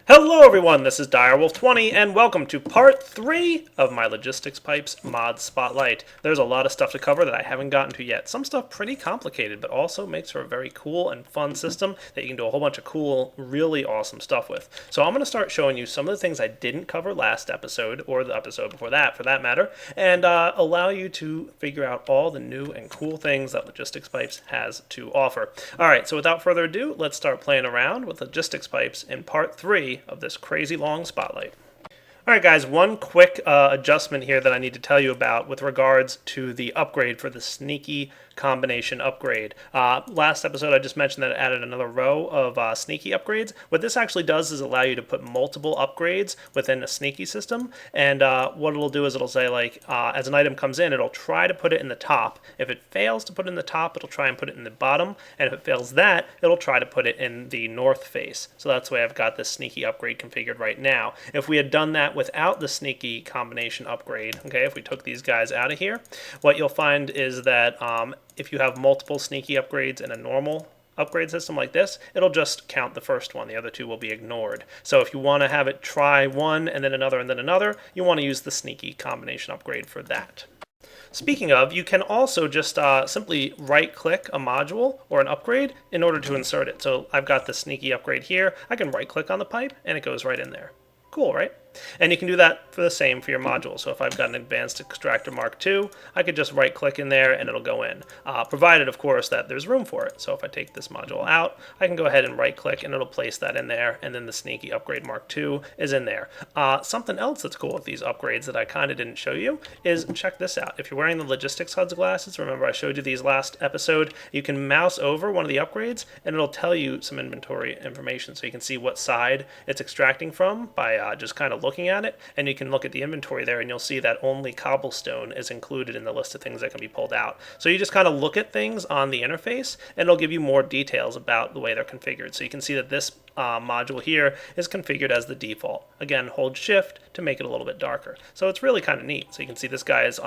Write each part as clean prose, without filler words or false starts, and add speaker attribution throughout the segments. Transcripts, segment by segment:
Speaker 1: Hello everyone, this is Direwolf20 and welcome to part 3 of my Logistics Pipes mod spotlight. There's a lot of stuff to cover that I haven't gotten to yet. Some stuff pretty complicated, but also makes for a very cool and fun system that you can do a whole bunch of cool, really awesome stuff with. So I'm going to start showing you some of the things I didn't cover last episode, or the episode before that for that matter, and allow you to figure out all the new and cool things that Logistics Pipes has to offer. Alright, so without further ado, let's start playing around with Logistics Pipes in part 3 of this crazy long spotlight. Alright guys, one quick adjustment here that I need to tell you about with regards to the upgrade for the sneaky combination upgrade. Last episode I just mentioned that it added another row of sneaky upgrades. What this actually does is allow you to put multiple upgrades within a sneaky system, and what it'll do is it'll say, like, as an item comes in, it'll try to put it in the top. If it fails to put it in the top, it'll try and put it in the bottom, and if it fails that, it'll try to put it in the north face. So that's the way I've got this sneaky upgrade configured right now. If we had done that without the sneaky combination upgrade, okay, if we took these guys out of here, what you'll find is that if you have multiple sneaky upgrades in a normal upgrade system like this, it'll just count the first one. The other two will be ignored. So if you want to have it try one and then another, you want to use the sneaky combination upgrade for that. Speaking of, you can also just simply right-click a module or an upgrade in order to insert it. So I've got the sneaky upgrade here. I can right-click on the pipe and it goes right in there. Cool, right? And you can do that for the same for your module. So if I've got an Advanced Extractor Mark II, I could just right-click in there and it'll go in, provided, of course, that there's room for it. So if I take this module out, I can go ahead and right-click and it'll place that in there, and then the Sneaky Upgrade Mark II is in there. Something else that's cool with these upgrades that I kind of didn't show you is, check this out. If you're wearing the Logistics HUD's glasses, remember I showed you these last episode, you can mouse over one of the upgrades and it'll tell you some inventory information. So you can see what side it's extracting from by just kind of looking at it, and you can look at the inventory there and you'll see that only cobblestone is included in the list of things that can be pulled out. So you just kind of look at things on the interface and it'll give you more details about the way they're configured. So you can see that this module here is configured as the default. Again, hold shift to make it a little bit darker. So it's really kind of neat. So you can see this guy is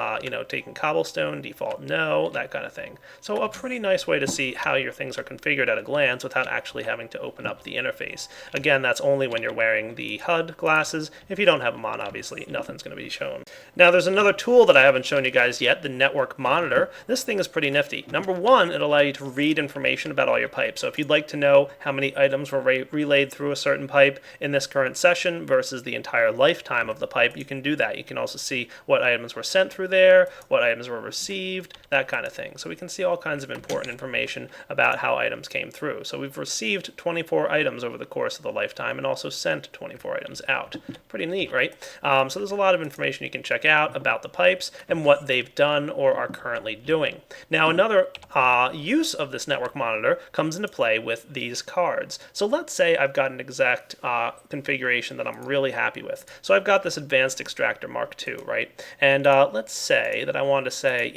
Speaker 1: taking cobblestone, default no, that kind of thing. So a pretty nice way to see how your things are configured at a glance without actually having to open up the interface. Again, that's only when you're wearing the HUD glasses. If you don't have them on, obviously nothing's going to be shown. Now there's another tool that I haven't shown you guys yet, the network monitor. This thing is pretty nifty. Number one, it'll allow you to read information about all your pipes. So if you'd like to know how many items were relayed through a certain pipe in this current session versus the entire lifetime of the pipe, you can do that. You can also see what items were sent through there, what items were received, that kind of thing. So we can see all kinds of important information about how items came through. So we've received 24 items over the course of the lifetime and also sent 24 items out. Pretty neat, right? So there's a lot of information you can check out about the pipes and what they've done or are currently doing. Now another use of this network monitor comes into play with these cards. So let's say I've got an exact configuration that I'm really happy with. So I've got this Advanced Extractor Mark II, right? And let's say that I want to say,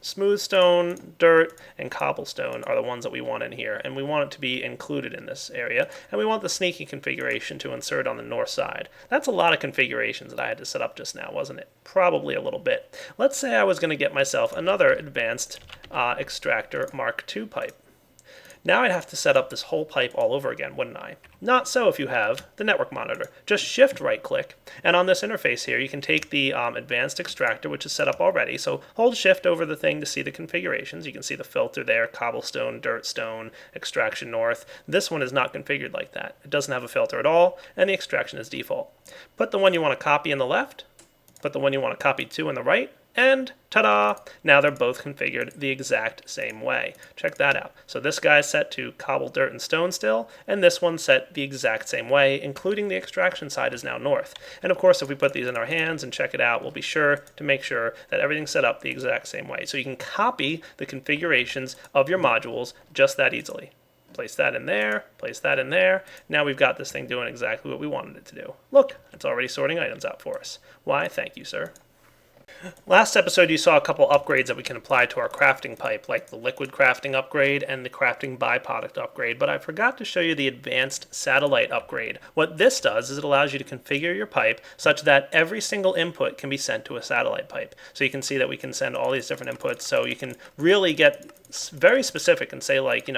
Speaker 1: smooth stone, dirt, and cobblestone are the ones that we want in here, and we want it to be included in this area, and we want the sneaky configuration to insert on the north side. That's a lot of configurations that I had to set up just now, wasn't it? Probably a little bit. Let's say I was going to get myself another Advanced Extractor Mark II pipe. Now I'd have to set up this whole pipe all over again, wouldn't I? Not so if you have the network monitor. Just shift right click, and on this interface here you can take the Advanced Extractor, which is set up already, so hold shift over the thing to see the configurations. You can see the filter there, cobblestone, dirt stone, extraction north. This one is not configured like that. It doesn't have a filter at all, and the extraction is default. Put the one you want to copy in the left, put the one you want to copy to in the right, and ta-da! Now they're both configured the exact same way. Check that out. So this guy's set to cobble, dirt, and stone still, and this one's set the exact same way, including the extraction side is now north. And of course, if we put these in our hands and check it out, we'll be sure to make sure that everything's set up the exact same way. So you can copy the configurations of your modules just that easily. Place that in there, place that in there. Now we've got this thing doing exactly what we wanted it to do. Look, it's already sorting items out for us. Why, thank you, sir. Last episode you saw a couple upgrades that we can apply to our crafting pipe, like the liquid crafting upgrade and the crafting byproduct upgrade, but I forgot to show you the advanced satellite upgrade. What this does is it allows you to configure your pipe such that every single input can be sent to a satellite pipe. So you can see that we can send all these different inputs, so you can really get very specific and say, like,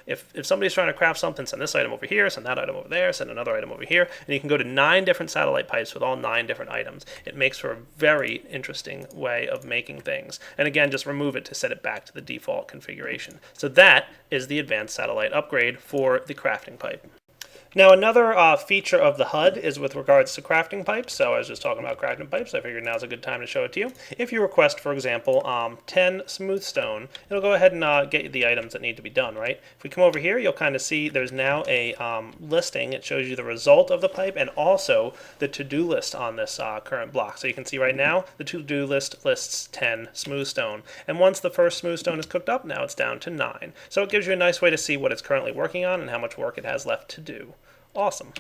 Speaker 1: if somebody's trying to craft something, send this item over here, send that item over there, send another item over here, and you can go to 9 different satellite pipes with all 9 different items. It makes for a very interesting way of making things. And again, just remove it to set it back to the default configuration. So that is the advanced satellite upgrade for the crafting pipe. Now, another feature of the HUD is with regards to crafting pipes. So I was just talking about crafting pipes. I figured now's a good time to show it to you. If you request, for example, 10 smooth stone, it'll go ahead and get you the items that need to be done, right? If we come over here, you'll kind of see there's now a listing. It shows you the result of the pipe and also the to-do list on this current block. So you can see right now, the to-do list lists 10 smooth stone. And once the first smooth stone is cooked up, now it's down to 9. So it gives you a nice way to see what it's currently working on and how much work it has left to do. Awesome.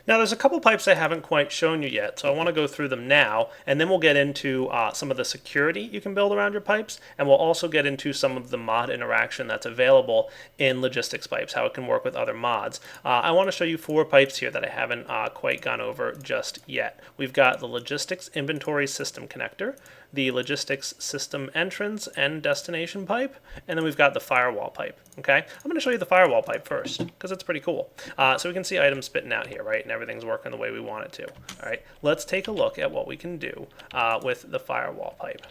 Speaker 1: Now there's a couple pipes I haven't quite shown you yet, so I want to go through them now, and then we'll get into some of the security you can build around your pipes, and we'll also get into some of the mod interaction that's available in logistics pipes, how it can work with other mods. I want to show you 4 pipes here that I haven't quite gone over just yet. We've got the logistics inventory system connector, the logistics system entrance and destination pipe, and then we've got the firewall pipe. Okay, I'm going to show you the firewall pipe first because it's pretty cool. So we can see items spitting out here, right, and everything's working the way we want it to. All right, let's take a look at what we can do with the firewall pipe.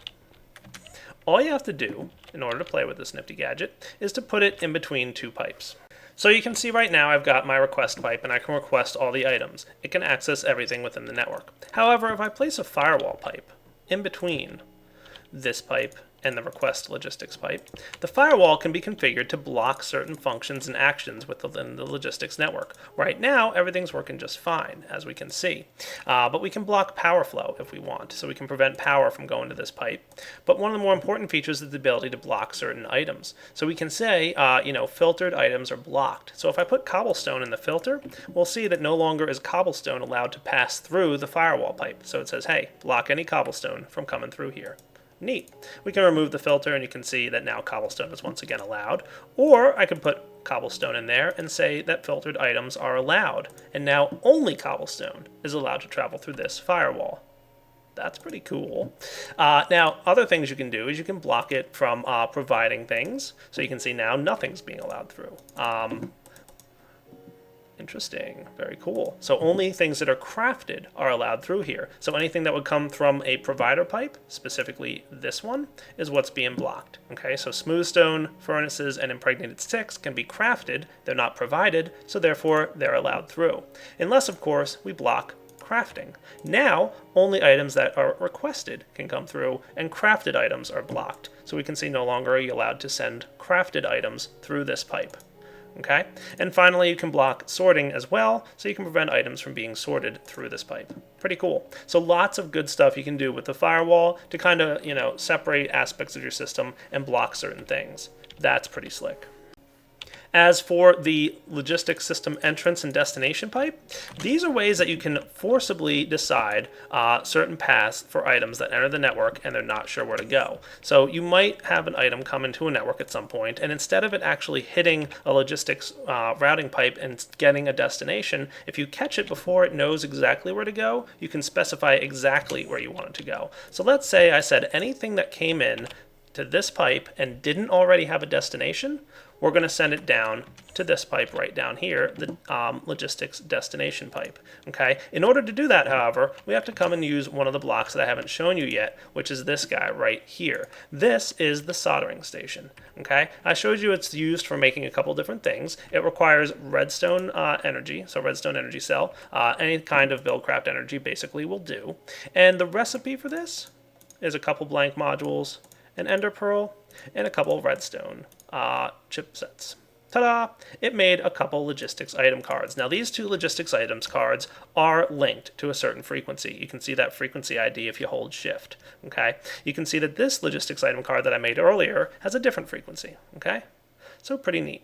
Speaker 1: All you have to do in order to play with this nifty gadget is to put it in between 2 pipes. So you can see right now I've got my request pipe and I can request all the items. It can access everything within the network. However, if I place a firewall pipe in between this pipe and the request logistics pipe, the firewall can be configured to block certain functions and actions within the logistics network. Right now, everything's working just fine, as we can see. But we can block power flow if we want, so we can prevent power from going to this pipe. But one of the more important features is the ability to block certain items. So we can say, filtered items are blocked. So if I put cobblestone in the filter, we'll see that no longer is cobblestone allowed to pass through the firewall pipe. So it says, hey, block any cobblestone from coming through here. Neat. We can remove the filter and you can see that now cobblestone is once again allowed. Or I can put cobblestone in there and say that filtered items are allowed. And now only cobblestone is allowed to travel through this firewall. That's pretty cool. Now, other things you can do is you can block it from providing things. So you can see now nothing's being allowed through. Interesting. Very cool. So only things that are crafted are allowed through here. So anything that would come from a provider pipe, specifically this one, is what's being blocked. Okay, so smooth stone, furnaces, and impregnated sticks can be crafted. They're not provided, so therefore they're allowed through. Unless, of course, we block crafting. Now, only items that are requested can come through, and crafted items are blocked. So we can see no longer are you allowed to send crafted items through this pipe. Okay, and finally you can block sorting as well, so you can prevent items from being sorted through this pipe. Pretty cool. So lots of good stuff you can do with the firewall to kind of, separate aspects of your system and block certain things. That's pretty slick. As for the logistics system entrance and destination pipe, these are ways that you can forcibly decide certain paths for items that enter the network and they're not sure where to go. So you might have an item come into a network at some point, and instead of it actually hitting a logistics routing pipe and getting a destination, if you catch it before it knows exactly where to go, you can specify exactly where you want it to go. So let's say I said anything that came in to this pipe and didn't already have a destination, we're going to send it down to this pipe right down here, the logistics destination pipe. Okay. In order to do that, however, we have to come and use one of the blocks that I haven't shown you yet, which is this guy right here. This is the soldering station. Okay. I showed you it's used for making a couple different things. It requires redstone energy, so redstone energy cell. Any kind of buildcraft energy basically will do. And the recipe for this is a couple blank modules, an ender pearl, and a couple of redstone chipsets. Ta-da! It made a couple logistics item cards. Now these 2 logistics items cards are linked to a certain frequency. You can see that frequency ID if you hold shift. Okay? You can see that this logistics item card that I made earlier has a different frequency. Okay? So pretty neat.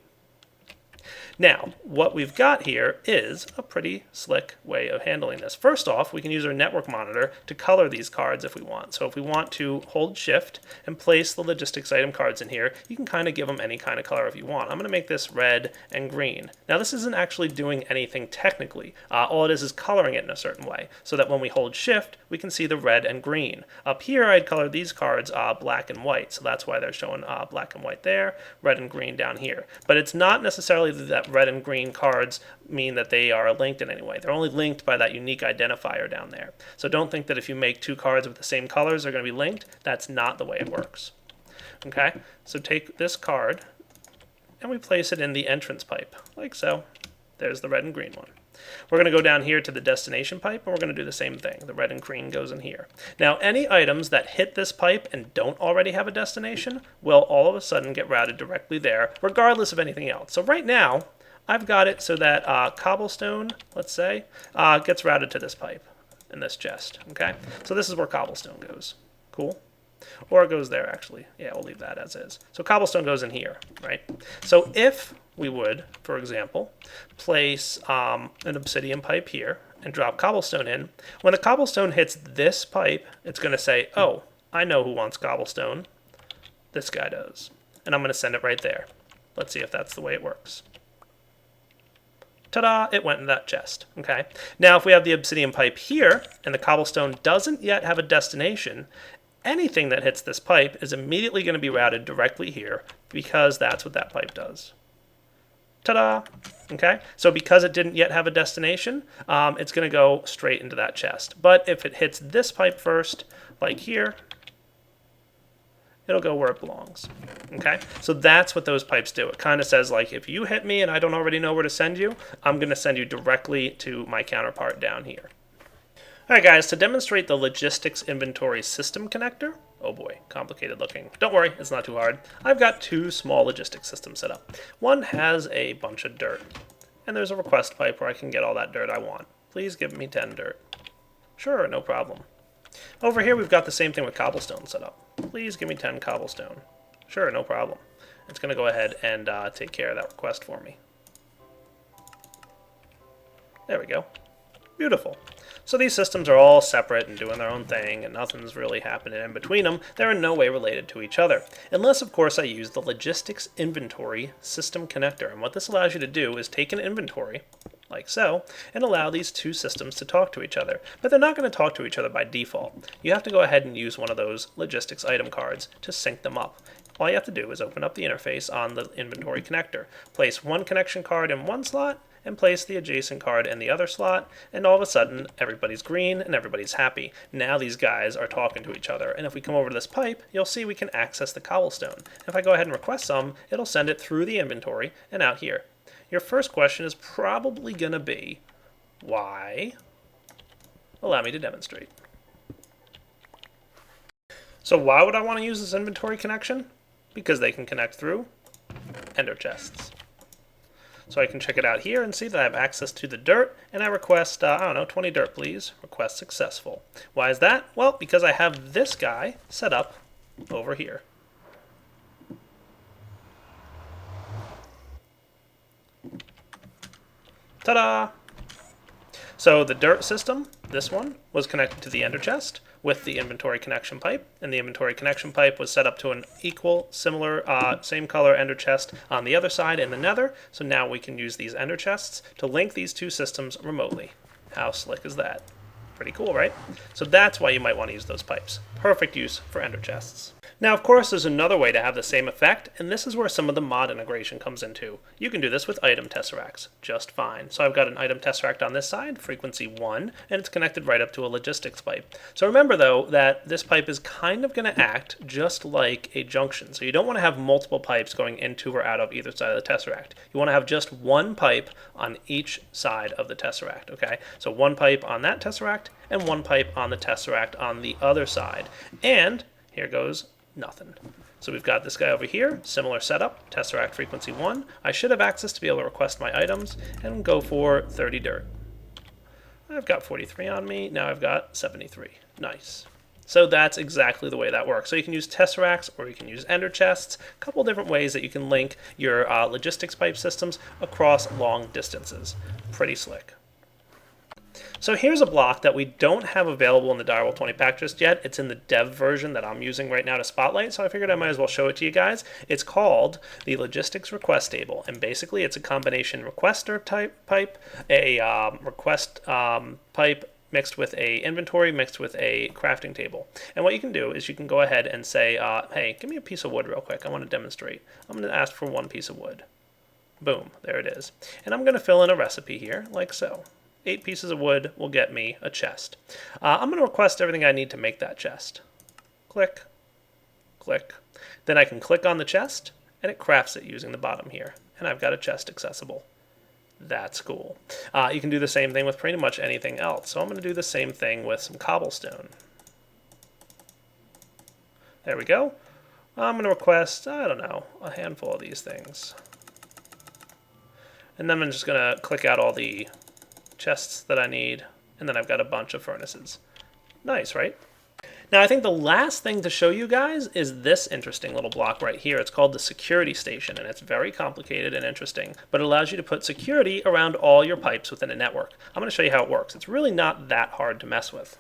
Speaker 1: Now, what we've got here is a pretty slick way of handling this. First off, we can use our network monitor to color these cards if we want. So if we want to hold shift and place the logistics item cards in here, you can kind of give them any kind of color if you want. I'm going to make this red and green. Now this isn't actually doing anything technically. All it is coloring it in a certain way so that when we hold shift, we can see the red and green. Up here, I'd color these cards black and white. So that's why they're showing black and white there, red and green down here. But it's not necessarily that red and green cards mean that they are linked in any way. They're only linked by that unique identifier down there. So don't think that if you make two cards with the same colors, they're going to be linked. That's not the way it works. Okay, so take this card and we place it in the entrance pipe, like so. There's the red and green one. We're going to go down here to the destination pipe, and we're going to do the same thing. The red and green goes in here. Now, any items that hit this pipe and don't already have a destination will all of a sudden get routed directly there, regardless of anything else. So right now, I've got it so that cobblestone, let's say, gets routed to this pipe in this chest. Okay, so this is where cobblestone goes. Cool. Or it goes there, actually. Yeah, we'll leave that as is. So cobblestone goes in here, right? So if we would, for example, place an obsidian pipe here and drop cobblestone in, when the cobblestone hits this pipe, it's going to say, oh, I know who wants cobblestone. This guy does. And I'm going to send it right there. Let's see if that's the way it works. Ta-da! It went in that chest. Okay. Now, if we have the obsidian pipe here and the cobblestone doesn't yet have a destination, anything that hits this pipe is immediately going to be routed directly here because that's what that pipe does. Ta-da! Okay, so because it didn't yet have a destination, it's going to go straight into that chest. But if it hits this pipe first, like here, it'll go where it belongs. Okay, so that's what those pipes do. It kind of says, like, if you hit me and I don't already know where to send you, I'm going to send you directly to my counterpart down here. Alright guys, to demonstrate the logistics inventory system connector, oh boy, complicated looking. Don't worry, it's not too hard. I've got two small logistics systems set up. One has a bunch of dirt, and there's a request pipe where I can get all that dirt I want. Please give me 10 dirt. Sure, no problem. Over here we've got the same thing with cobblestone set up. Please give me 10 cobblestone. Sure, no problem. It's going to go ahead and take care of that request for me. There we go. Beautiful. So these systems are all separate and doing their own thing, and nothing's really happening in between them. They're in no way related to each other. Unless, of course, I use the logistics inventory system connector. And what this allows you to do is take an inventory, like so, and allow these two systems to talk to each other. But they're not going to talk to each other by default. You have to go ahead and use one of those logistics item cards to sync them up. All you have to do is open up the interface on the inventory connector, place one connection card in one slot, and place the adjacent card in the other slot, and all of a sudden everybody's green and everybody's happy. Now these guys are talking to each other, and if we come over to this pipe, you'll see we can access the cobblestone. If I go ahead and request some, it'll send it through the inventory and out here. Your first question is probably going to be, why? Allow me to demonstrate. So why would I want to use this inventory connection? Because they can connect through ender chests. So I can check it out here and see that I have access to the dirt, and I request, 20 dirt please. Request successful. Why is that? Well, because I have this guy set up over here. Ta-da! So the dirt system, this one, was connected to the ender chest with the inventory connection pipe, and the inventory connection pipe was set up to an equal, similar, same color ender chest on the other side in the nether, so now we can use these ender chests to link these two systems remotely. How slick is that? Pretty cool, right? So that's why you might want to use those pipes. Perfect use for ender chests. Now, of course, there's another way to have the same effect, and this is where some of the mod integration comes into. You can do this with item tesseracts just fine. So I've got an item tesseract on this side, frequency 1, and it's connected right up to a logistics pipe. So remember, though, that this pipe is kind of going to act just like a junction. So you don't want to have multiple pipes going into or out of either side of the tesseract. You want to have just one pipe on each side of the tesseract, okay? So one pipe on that tesseract, and one pipe on the tesseract on the other side. And here goes nothing. So we've got this guy over here, similar setup, tesseract frequency 1. I should have access to be able to request my items and go for 30 dirt. I've got 43 on me, now I've got 73. Nice. So that's exactly the way that works. So you can use tesseracts or you can use ender chests, a couple different ways that you can link your logistics pipe systems across long distances. Pretty slick. So here's a block that we don't have available in the Direwolf20 pack just yet. It's in the dev version that I'm using right now to spotlight, so I figured I might as well show it to you guys. It's called the Logistics Request Table, and basically it's a combination requester type pipe, a request pipe mixed with a inventory, mixed with a crafting table. And what you can do is you can go ahead and say, hey, give me a piece of wood real quick. I want to demonstrate. I'm going to ask for 1 piece of wood. Boom, there it is. And I'm going to fill in a recipe here, like so. 8 pieces of wood will get me a chest. I'm going to request everything I need to make that chest. Click, click. Then I can click on the chest, and it crafts it using the bottom here. And I've got a chest accessible. That's cool. You can do the same thing with pretty much anything else. So I'm going to do the same thing with some cobblestone. There we go. I'm going to request, I don't know, a handful of these things. And then I'm just going to click out all the chests that I need, and then I've got a bunch of furnaces. Nice, right? Now I think the last thing to show you guys is this interesting little block right here. It's called the security station, and it's very complicated and interesting, but it allows you to put security around all your pipes within a network. I'm going to show you how it works. It's really not that hard to mess with.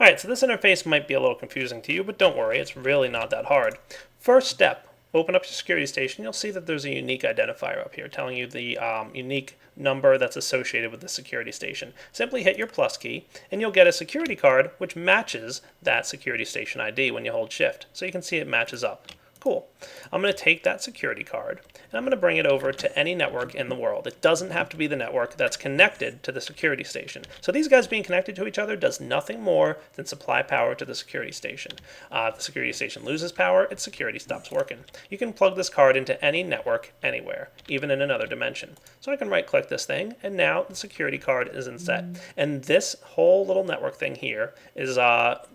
Speaker 1: Alright, so this interface might be a little confusing to you, but don't worry, it's really not that hard. First step, open up your security station. You'll see that there's a unique identifier up here telling you the unique number that's associated with the security station. Simply hit your plus key and you'll get a security card which matches that security station ID when you hold shift. So you can see it matches up. Cool. I'm going to take that security card and I'm going to bring it over to any network in the world. It doesn't have to be the network that's connected to the security station. So these guys being connected to each other does nothing more than supply power to the security station. If the security station loses power, its security stops working. You can plug this card into any network anywhere, even in another dimension. So I can right click this thing and now the security card is in set. And this whole little network thing here is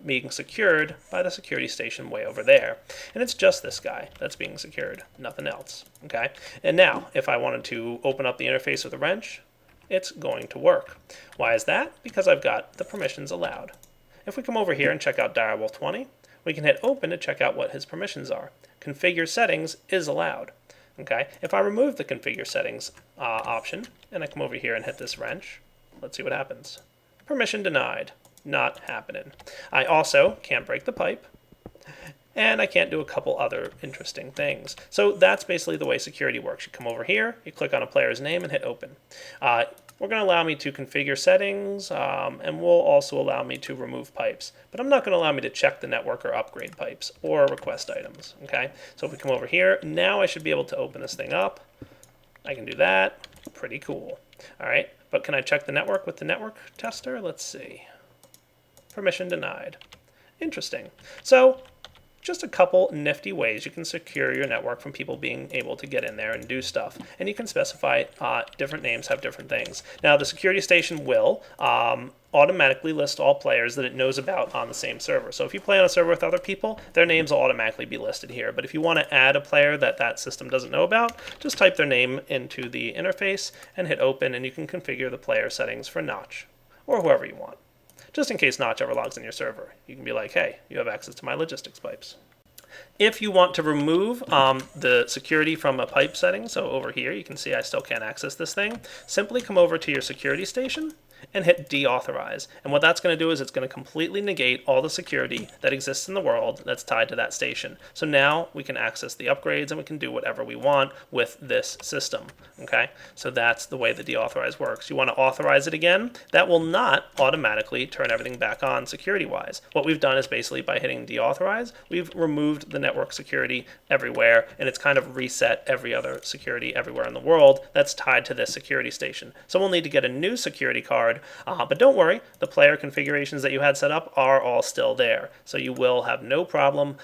Speaker 1: being secured by the security station way over there. And it's just this guy that's being secured, nothing else. Okay, and now if I wanted to open up the interface with a wrench, it's going to work. Why is that? Because I've got the permissions allowed. If we come over here and check out Direwolf20, we can hit open to check out what his permissions are. Configure settings is allowed. Okay, if I remove the configure settings option and I come over here and hit this wrench, let's see what happens. Permission denied, not happening. I also can't break the pipe. And I can't do a couple other interesting things. So that's basically the way security works. You come over here, you click on a player's name and hit open. We're going to allow me to configure settings, and will also allow me to remove pipes. But I'm not going to allow me to check the network or upgrade pipes or request items. Okay, so if we come over here, now I should be able to open this thing up. I can do that. Pretty cool. All right, but can I check the network with the network tester? Let's see. Permission denied. Interesting. So just a couple nifty ways you can secure your network from people being able to get in there and do stuff. And you can specify different names have different things. Now the security station will automatically list all players that it knows about on the same server. So if you play on a server with other people, their names will automatically be listed here. But if you want to add a player that that system doesn't know about, just type their name into the interface and hit open, and you can configure the player settings for Notch or whoever you want. Just in case Notch ever logs in your server. You can be like, hey, you have access to my logistics pipes. If you want to remove the security from a pipe setting, so over here you can see I still can't access this thing, simply come over to your security station and hit deauthorize. And what that's going to do is it's going to completely negate all the security that exists in the world that's tied to that station. So now we can access the upgrades and we can do whatever we want with this system. Okay, so that's the way the deauthorize works. You want to authorize it again, that will not automatically turn everything back on security-wise. What we've done is basically by hitting deauthorize, we've removed the network security everywhere, and it's kind of reset every other security everywhere in the world that's tied to this security station. So we'll need to get a new security card, but don't worry, the player configurations that you had set up are all still there. So you will have no problem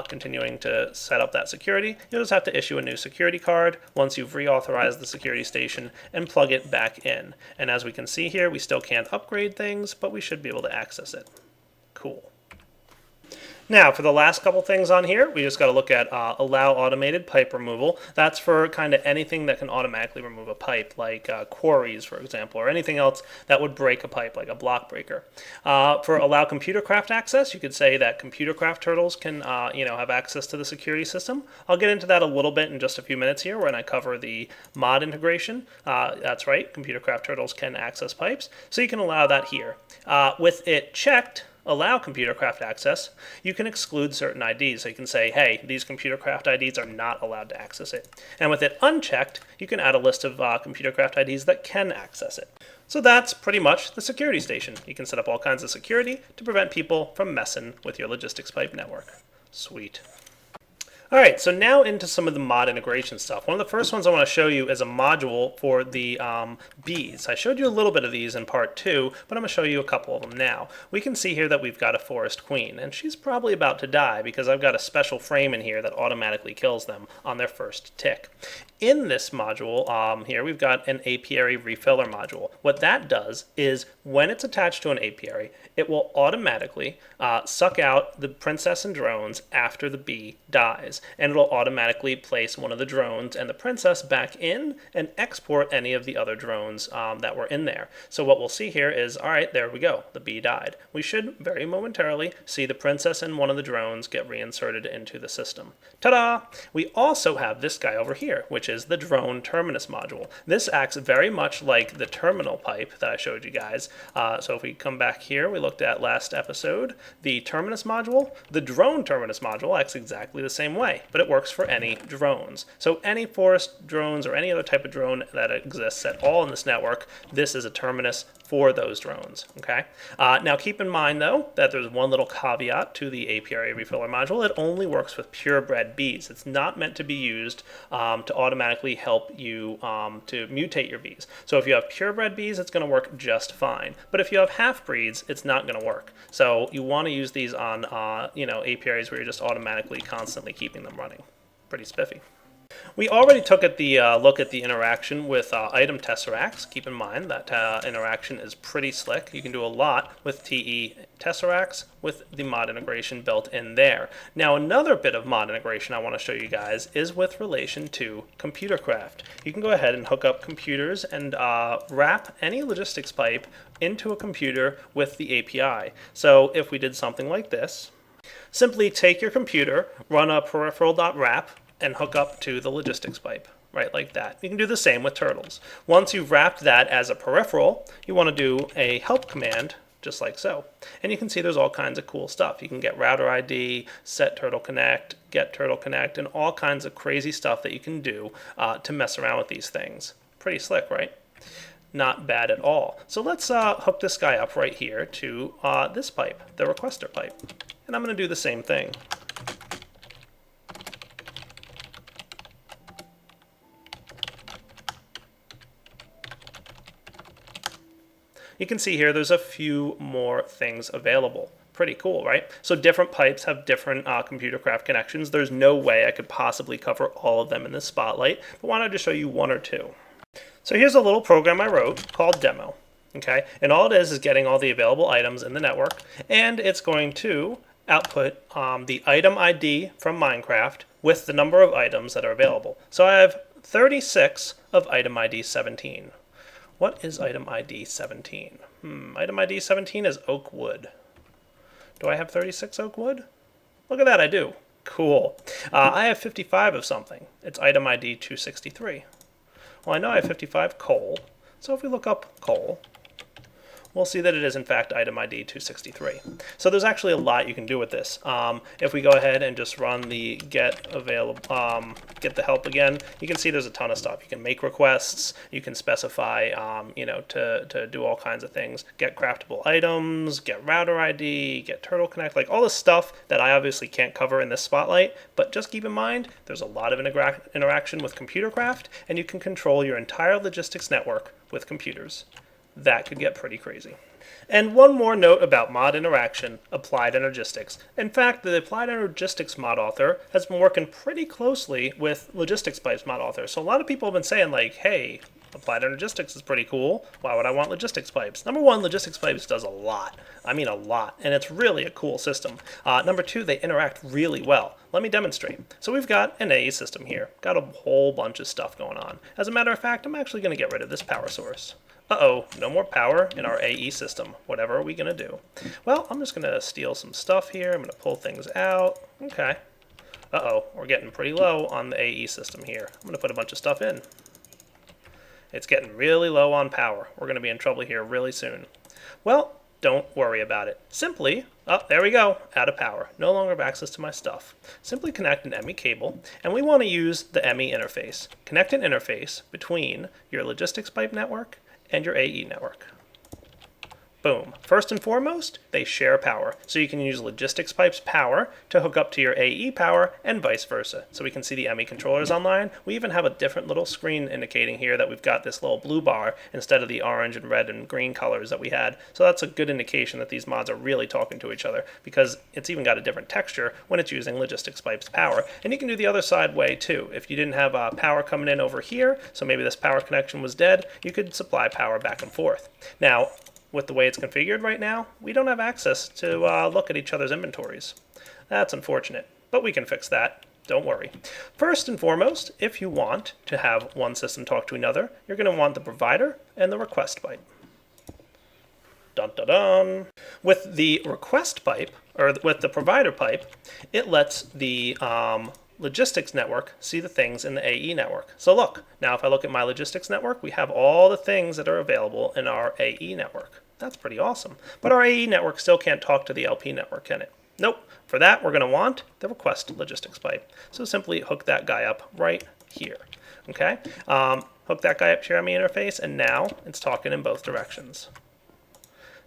Speaker 1: continuing to set up that security. You'll just have to issue a new security card once you've reauthorized the security station and plug it back in. And as we can see here, we still can't upgrade things, but we should be able to access it. Cool. Now, for the last couple things on here, we just got to look at allow automated pipe removal. That's for kind of anything that can automatically remove a pipe, like quarries, for example, or anything else that would break a pipe, like a block breaker. For allow computer craft access, you could say that computer craft turtles can have access to the security system. I'll get into that a little bit in just a few minutes here when I cover the mod integration. That's right, computer craft turtles can access pipes, so you can allow that here. With it checked, allow computer craft access, you can exclude certain IDs. So you can say, hey, these computer craft IDs are not allowed to access it. And with it unchecked, you can add a list of computer craft IDs that can access it. So that's pretty much the security station. You can set up all kinds of security to prevent people from messing with your logistics pipe network. Sweet. All right, so now into some of the mod integration stuff. One of the first ones I want to show you is a module for the bees. I showed you a little bit of these in part 2, but I'm going to show you a couple of them now. We can see here that we've got a forest queen, and she's probably about to die because I've got a special frame in here that automatically kills them on their first tick. In this module here, we've got an apiary refiller module. What that does is when it's attached to an apiary, it will automatically suck out the princess and drones after the bee dies. And it'll automatically place one of the drones and the princess back in and export any of the other drones that were in there. So what we'll see here is, all right, there we go. The bee died. We should very momentarily see the princess and one of the drones get reinserted into the system. Ta-da! We also have this guy over here, which is the drone terminus module. This acts very much like the terminal pipe that I showed you guys. So if we come back here, we looked at last episode, the terminus module, the drone terminus module acts exactly the same way, but it works for any drones. So any forest drones or any other type of drone that exists at all in this network, this is a terminus for those drones. Okay. Now keep in mind though that there's one little caveat to the apiary refiller module. It only works with purebred bees. It's not meant to be used to automatically help you to mutate your bees. So if you have purebred bees, it's going to work just fine. But if you have half breeds, it's not going to work. So you want to use these on apiaries where you're just automatically constantly keeping them running. Pretty spiffy. We already took at the look at the interaction with item tesseracts. Keep in mind that interaction is pretty slick. You can do a lot with TE tesseracts with the mod integration built in there. Now another bit of mod integration I want to show you guys is with relation to computer craft. You can go ahead and hook up computers and wrap any logistics pipe into a computer with the API. So if we did something like this, simply take your computer, run a peripheral.wrap, and hook up to the logistics pipe, right, like that. You can do the same with turtles. Once you've wrapped that as a peripheral, you want to do a help command, just like so. And you can see there's all kinds of cool stuff. You can get router ID, set turtle connect, get turtle connect, and all kinds of crazy stuff that you can do to mess around with these things. Pretty slick, right? Not bad at all. So let's hook this guy up right here to this pipe, the requester pipe. And I'm going to do the same thing. You can see here there's a few more things available. Pretty cool, right? So different pipes have different computer craft connections. There's no way I could possibly cover all of them in this spotlight, but why not just show you one or two? So here's a little program I wrote called demo. Okay, and all it is getting all the available items in the network, and it's going to output the item ID from Minecraft with the number of items that are available. So I have 36 of item ID 17. What is item ID 17? Item ID 17 is oak wood. Do I have 36 oak wood? Look at that, I do. Cool. I have 55 of something. It's item ID 263. Well, I know I have 55 coal. So if we look up coal, we'll see that it is in fact item ID 263. So there's actually a lot you can do with this. If we go ahead and just run the get the help again, you can see there's a ton of stuff. You can make requests, you can specify, to do all kinds of things. Get craftable items, get router ID, get turtle connect, like all this stuff that I obviously can't cover in this spotlight, but just keep in mind, there's a lot of interaction with computer craft, and you can control your entire logistics network with computers. That could get pretty crazy. And one more note about mod interaction, applied energistics. In fact, the applied energistics mod author has been working pretty closely with logistics pipes mod author. So a lot of people have been saying like, hey, applied logistics is pretty cool. Why would I want logistics pipes? Number one, logistics pipes does a lot. I mean a lot, and it's really a cool system. Number two, they interact really well. Let me demonstrate. So we've got an AE system here. Got a whole bunch of stuff going on. As a matter of fact, I'm actually going to get rid of this power source. Uh-oh, no more power in our AE system. Whatever are we going to do? Well, I'm just going to steal some stuff here. I'm going to pull things out. Okay. Uh-oh, we're getting pretty low on the AE system here. I'm going to put a bunch of stuff in. It's getting really low on power. We're going to be in trouble here really soon. Well, don't worry about it. Simply, there we go, out of power. No longer have access to my stuff. Simply connect an ME cable, and we want to use the ME interface. Connect an interface between your logistics pipe network and your AE network. Boom. First and foremost, they share power. So you can use logistics pipe's power to hook up to your AE power and vice versa. So we can see the ME controllers online. We even have a different little screen indicating here that we've got this little blue bar instead of the orange and red and green colors that we had. So that's a good indication that these mods are really talking to each other because it's even got a different texture when it's using logistics pipe's power. And you can do the other side way too. If you didn't have power coming in over here, so maybe this power connection was dead, you could supply power back and forth. Now, with the way it's configured right now, we don't have access to look at each other's inventories. That's unfortunate, but we can fix that. Don't worry. First and foremost, if you want to have one system talk to another, you're going to want the provider and the request pipe. Dun dun dun. With the request pipe, or with the provider pipe, it lets the logistics network see the things in the AE network. So look, now if I look at my logistics network, we have all the things that are available in our AE network. That's pretty awesome. But our AE network still can't talk to the LP network, can it? Nope. For that, we're going to want the request logistics pipe. So simply hook that guy up right here. Okay? Hook that guy up to your ME interface, and now it's talking in both directions.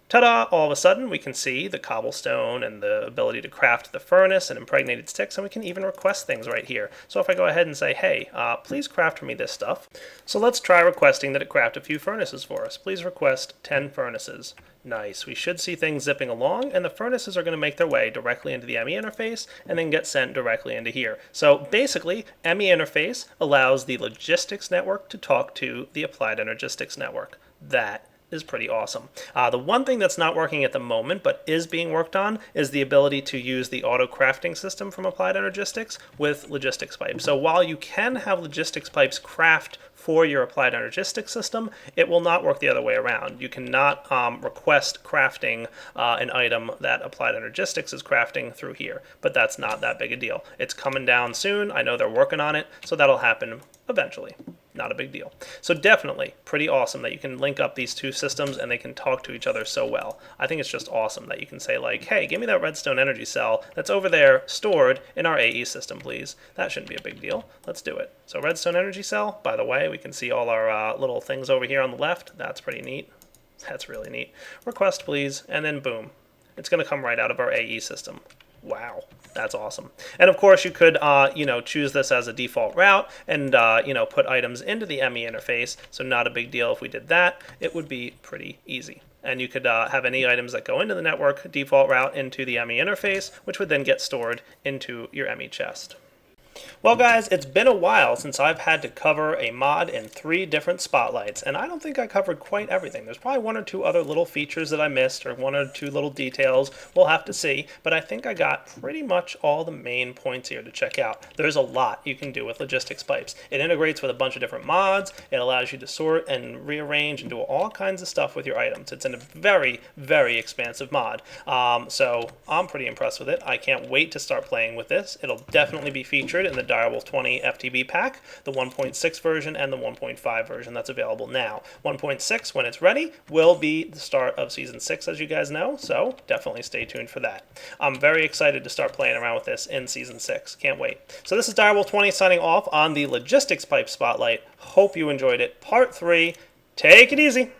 Speaker 1: Ta-da! All of a sudden, we can see the cobblestone and the ability to craft the furnace and impregnated sticks, and we can even request things right here. So if I go ahead and say, hey, please craft for me this stuff. So let's try requesting that it craft a few furnaces for us. Please request 10 furnaces. Nice. We should see things zipping along, and the furnaces are going to make their way directly into the ME interface and then get sent directly into here. So basically, ME interface allows the logistics network to talk to the applied energistics network. That is pretty awesome. The one thing that's not working at the moment but is being worked on is the ability to use the auto crafting system from Applied Energistics with logistics pipes. So while you can have logistics pipes craft for your Applied Energistics system, it will not work the other way around. You cannot request crafting an item that Applied Energistics is crafting through here, but that's not that big a deal. It's coming down soon. I know they're working on it, so that'll happen eventually. Not a big deal. So definitely pretty awesome that you can link up these two systems and they can talk to each other so well. I think it's just awesome that you can say like, hey, give me that redstone energy cell that's over there stored in our AE system, please. That shouldn't be a big deal. Let's do it. So redstone energy cell, by the way, we can see all our little things over here on the left. That's pretty neat. That's really neat. Request, please, and then boom. It's going to come right out of our AE system. Wow, that's awesome. And of course, you could, choose this as a default route and, put items into the ME interface. So not a big deal if we did that. It would be pretty easy. And you could have any items that go into the network default route into the ME interface, which would then get stored into your ME chest. Well guys, it's been a while since I've had to cover a mod in 3 different spotlights, and I don't think I covered quite everything. There's probably 1 or 2 other little features that I missed, or 1 or 2 little details. We'll have to see, but I think I got pretty much all the main points here to check out. There's a lot you can do with logistics pipes. It integrates with a bunch of different mods. It allows you to sort and rearrange and do all kinds of stuff with your items. It's a very, very expansive mod. So I'm pretty impressed with it. I can't wait to start playing with this. It'll definitely be featured in the Direwolf20 FTB pack, the 1.6 version and the 1.5 version that's available now. 1.6, when it's ready, will be the start of Season 6, as you guys know, so definitely stay tuned for that. I'm very excited to start playing around with this in Season 6. Can't wait. So this is Direwolf20 signing off on the Logistics Pipe Spotlight. Hope you enjoyed it. Part 3. Take it easy.